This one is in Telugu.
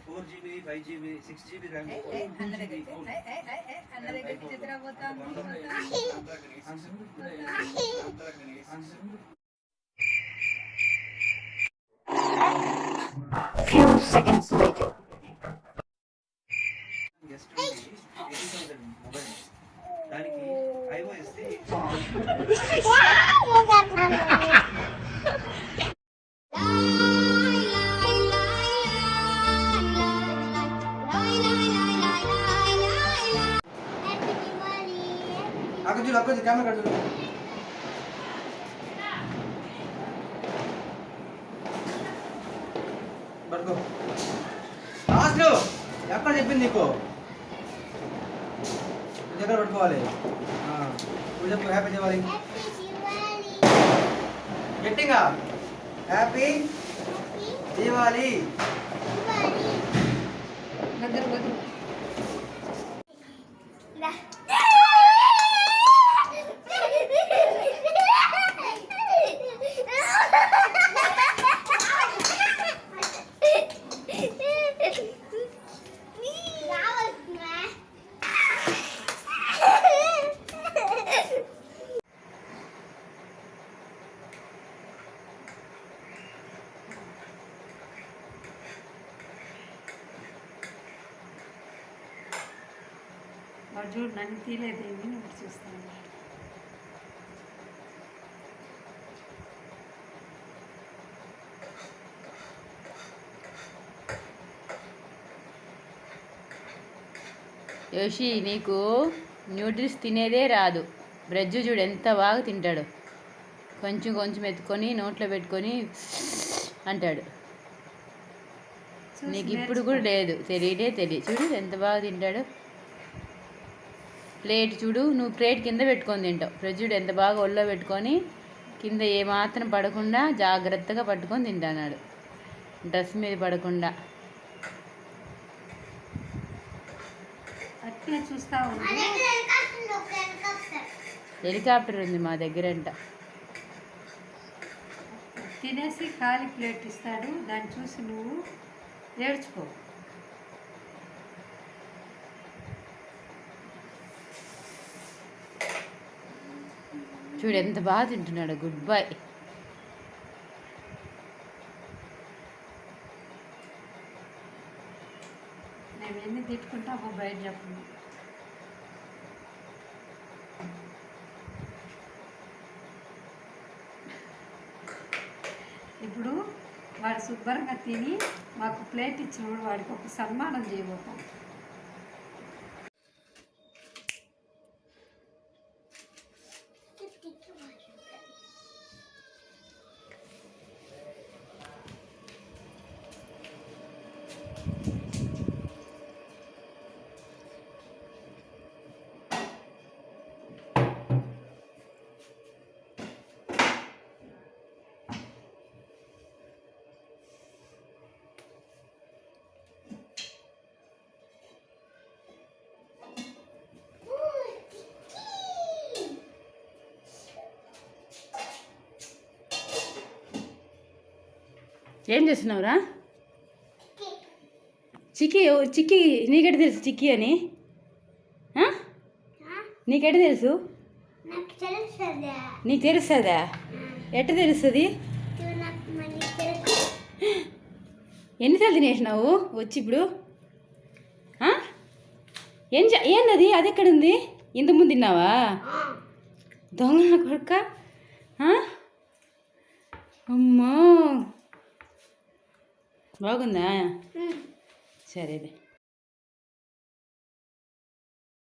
4GB 5GB 6GB RAM Few seconds later. Mobile దానికి iOS అక్కడ కెమెరా కట్టు పట్టుకో లాస్ట్లో ఎక్కడ చెప్పింది నీకు దగ్గర పట్టుకోవాలి నువ్వు చెప్పు హ్యాపీ దివాలి గట్టిగా హ్యాపీ దివాలి వాడు చూడు నన్ను తీలేదేమి నేను చూస్తాను. యోషి నీకు న్యూడిల్స్ తినేదే రాదు. బ్రెడ్ చూడు ఎంత బాగా తింటాడు. కొంచెం కొంచెం ఎత్తుకొని నోట్లో పెట్టుకొని అంటాడు. నీకు ఇప్పుడు కూడా లేదు, తెలియదు. చూడు ఎంత బాగా తింటాడు. ప్లేట్ చూడు, నువ్వు ప్లేట్ కింద పెట్టుకొని తింటావు. బ్రెడ్ చూడు ఎంత బాగా ఒళ్ళో పెట్టుకొని కింద ఏమాత్రం పడకుండా జాగ్రత్తగా పట్టుకొని తింటాడు, డ్రెస్ మీద పడకుండా. చూస్తా హెలికాప్టర్ ఉంది మా దగ్గర అంట. తినేసి ఖాళీ ప్లేట్ ఇస్తాడు, దాన్ని చూసి నువ్వు ఏడ్చుకో. చూడు ఎంత బాగా తింటున్నాడు. Good boy. నేను ఎన్ని తిట్టుకుంటా అప్పుడు బయట చెప్పండి. ఇప్పుడు వాడు శుభ్రంగా తిని మాకు ప్లేట్ ఇచ్చినప్పుడు వాడికి ఒక సన్మానం చేయబోతాం. ఏం చేస్తున్నావురా? చిక్కి నీకెట తెలుసు చిక్కి అని? నీకెట తెలుసు? నీకు తెలుస్తుందా? ఎట్ట తెలుస్తుంది? ఎన్నిసార్లు తినేసినావు వచ్చి ఇప్పుడు? ఏందది? అది ఎక్కడుంది? ఇంతకుముందు తిన్నావా? దొంగ కొడుక. అమ్మో బాగుందా? సరేలే.